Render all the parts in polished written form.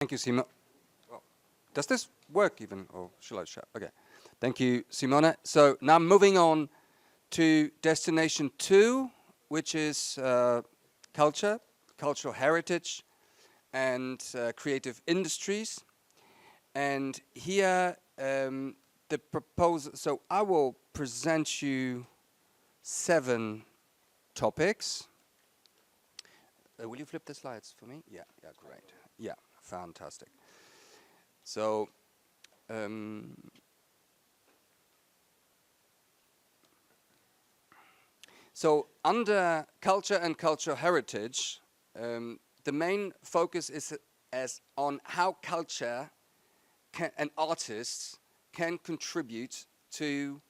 Thank you, Simon. Well, does this work even, or shall I shout? Okay. Thank you, Simone. So now moving on to destination 2, which is culture, cultural heritage, and creative industries. And here the proposal, so I will present you 7 topics. Will you flip the slides for me? Yeah, great. Yeah, fantastic. So, under culture and cultural heritage, the main focus is as on how culture and artists can contribute to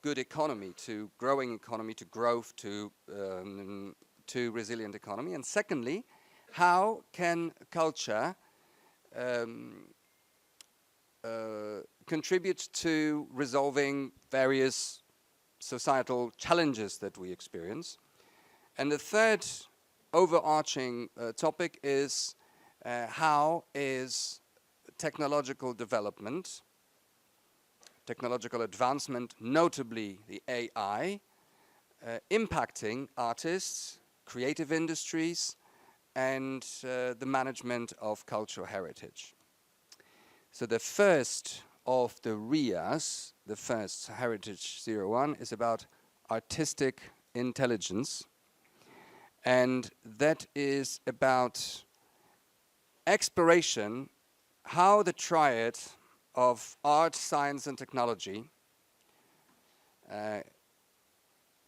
good economy, to growing economy, to growth, to resilient economy. And secondly, how can culture contribute to resolving various societal challenges that we experience. And the third overarching topic is how is technological development, technological advancement, notably the AI, impacting artists, creative industries, and the management of cultural heritage. So the first of the RIAs, the first Heritage 01, is about artistic intelligence. And that is about exploration, how the triad of art, science, and technology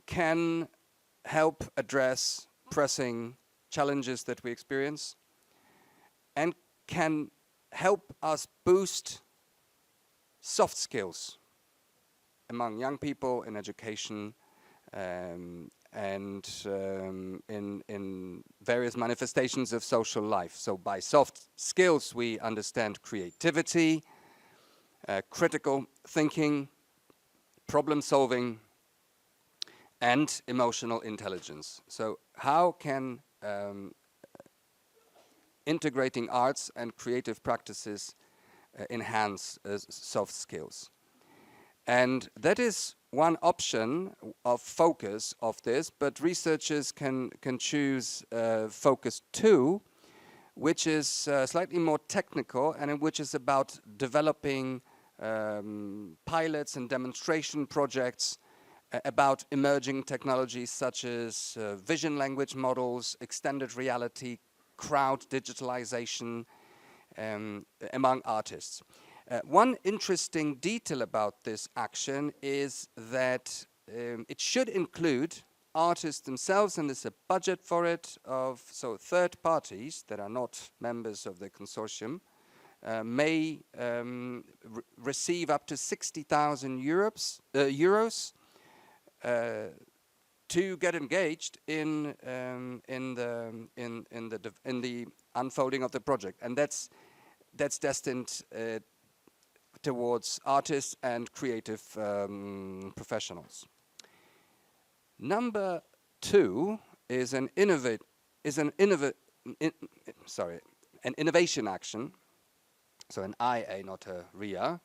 can help address pressing challenges that we experience and can help us boost soft skills among young people in education and in various manifestations of social life. So by soft skills we understand creativity, critical thinking, problem solving, and emotional intelligence. So how can integrating arts and creative practices enhance soft skills? And that is one option of focus of this, but researchers can choose focus 2, which is slightly more technical and which is about developing pilots and demonstration projects about emerging technologies such as vision language models, extended reality, crowd digitalization among artists. One interesting detail about this action is that it should include artists themselves, and there's a budget for it of third parties that are not members of the consortium may receive up to 60,000 euros to get engaged in the unfolding of the project, and that's destined towards artists and creative professionals. Number 2 is an innovation action, so an IA, not a RIA,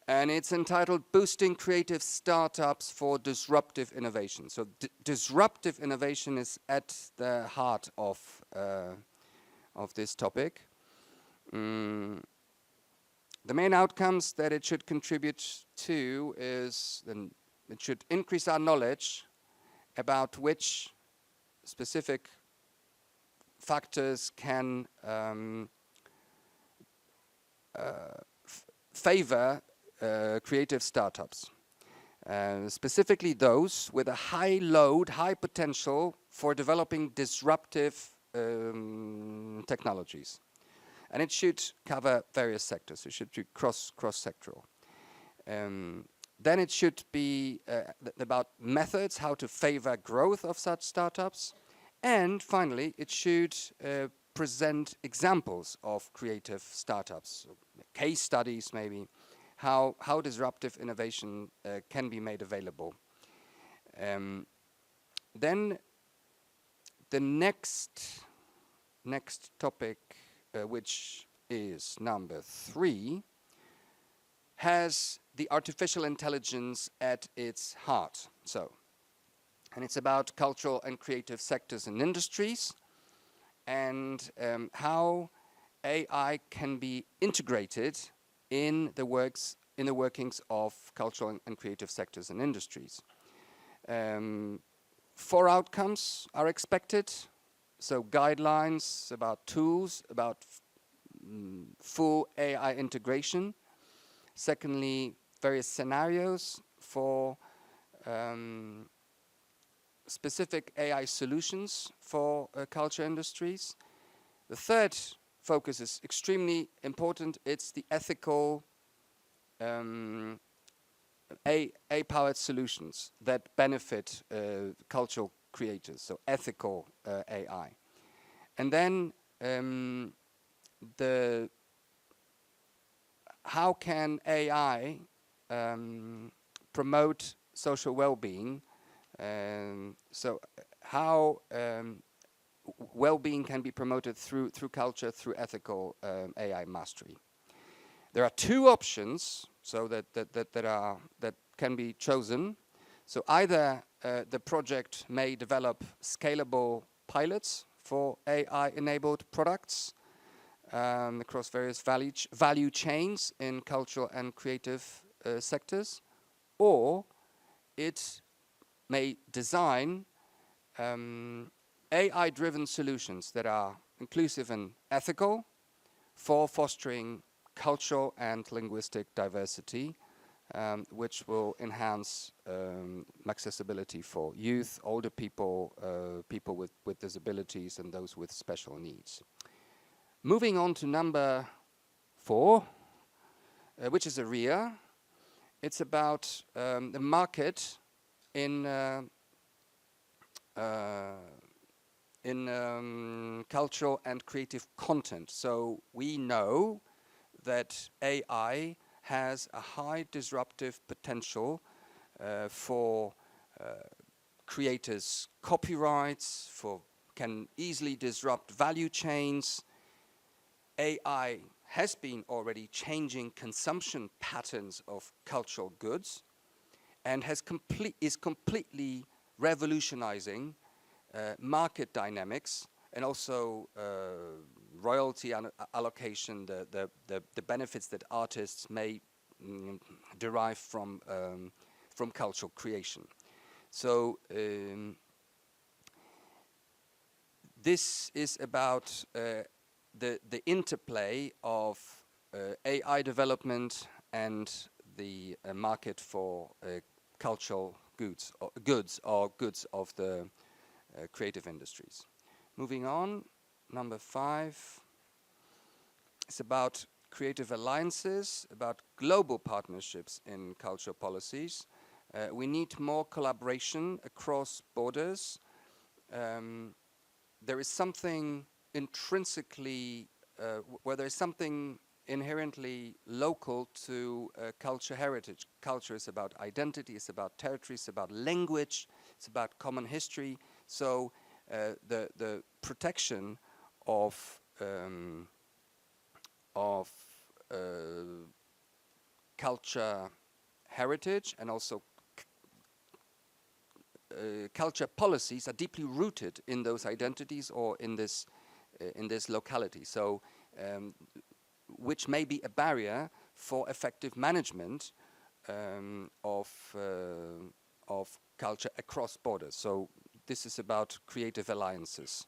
and it's entitled Boosting Creative Startups for Disruptive Innovation. So disruptive innovation is at the heart of this topic. The main outcomes that it should contribute to is it should increase our knowledge about which specific factors can favor creative startups, specifically those with a high load, high potential for developing disruptive technologies. And it should cover various sectors. It should be cross-sectoral. Then it should be about methods, how to favor growth of such startups. And finally, it should present examples of creative startups, case studies maybe, how disruptive innovation can be made available. Then the next topic which is number 3, has the artificial intelligence at its heart. And it's about cultural and creative sectors and industries, and how AI can be integrated in the workings of cultural and creative sectors and industries. 4 outcomes are expected. So guidelines about tools, about full AI integration. Secondly, various scenarios for specific AI solutions for culture industries. The third focus is extremely important. It's the ethical AI-powered solutions that benefit cultural creators, so ethical AI. And then how can AI promote social well-being? So how well-being can be promoted through culture, through ethical AI mastery. There are 2 options, so that can be chosen. So either the project may develop scalable pilots for AI-enabled products across various value chains in cultural and creative sectors, or it may design AI-driven solutions that are inclusive and ethical for fostering cultural and linguistic diversity, which will enhance accessibility for youth, older people, people with disabilities, and those with special needs. Moving on to number 4, which is AREA. It's about the market in cultural and creative content. So we know that AI has a high disruptive potential for creators' copyrights, can easily disrupt value chains. AI has been already changing consumption patterns of cultural goods and is completely revolutionizing market dynamics and also royalty allocation, the benefits that artists may derive from cultural creation. So this is about the interplay of AI development and the market for cultural goods of the creative industries. Moving on, number 5 is about creative alliances, about global partnerships in cultural policies. We need more collaboration across borders. There is something intrinsically, where there is something inherently local to culture heritage. Culture is about identity, it's about territory, it's about language, it's about common history. So the protection of culture heritage and also culture policies are deeply rooted in those identities or in this locality. So which may be a barrier for effective management of culture across borders. So this is about creative alliances.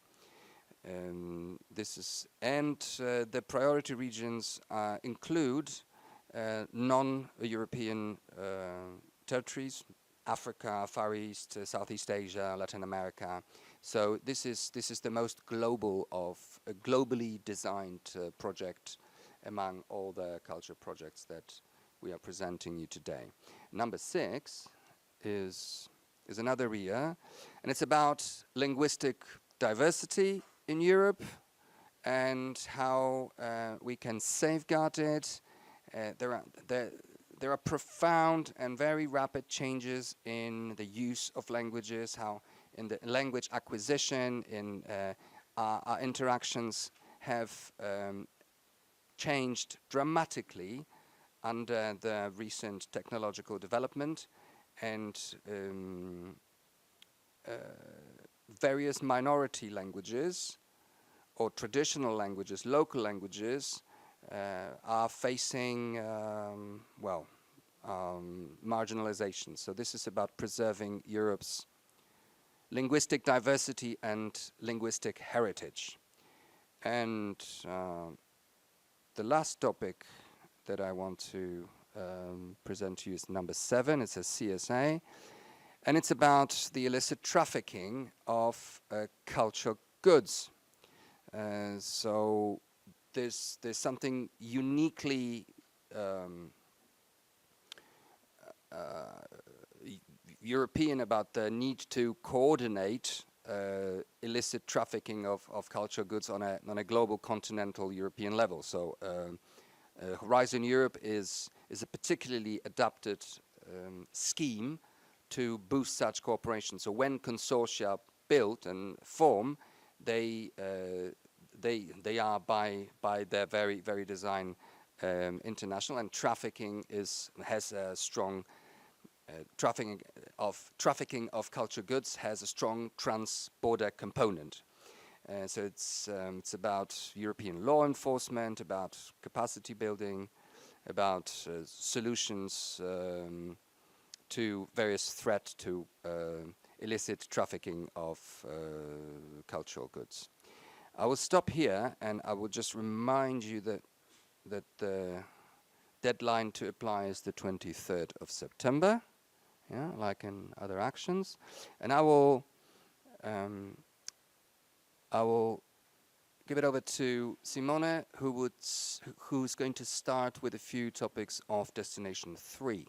The priority regions include non-European territories, Africa, Far East, Southeast Asia, Latin America. So this is the most global of a globally designed project among all the culture projects that we are presenting you today. Number 6 is another area, and it's about linguistic diversity in Europe and how we can safeguard it. There are profound and very rapid changes in the use of languages, how in the language acquisition, in our interactions have changed dramatically under the recent technological development, and various minority languages or traditional languages, local languages, are facing, marginalization. So this is about preserving Europe's linguistic diversity and linguistic heritage. And the last topic that I want to present to you is number 7. It's a CSA, and it's about the illicit trafficking of cultural goods. So there's something uniquely European about the need to coordinate illicit trafficking of cultural goods on a global continental European level. So Horizon Europe is a particularly adapted scheme to boost such cooperation. So when consortia build and form, they are by their very design international, and trafficking has a strong trafficking of cultural goods has a strong trans-border component. So it's about European law enforcement, about capacity building, about solutions to various threats to illicit trafficking of cultural goods. I will stop here, and I will just remind you that the deadline to apply is the 23rd of September, like in other actions. And I will give it over to Simone, who's going to start with a few topics of Destination 3.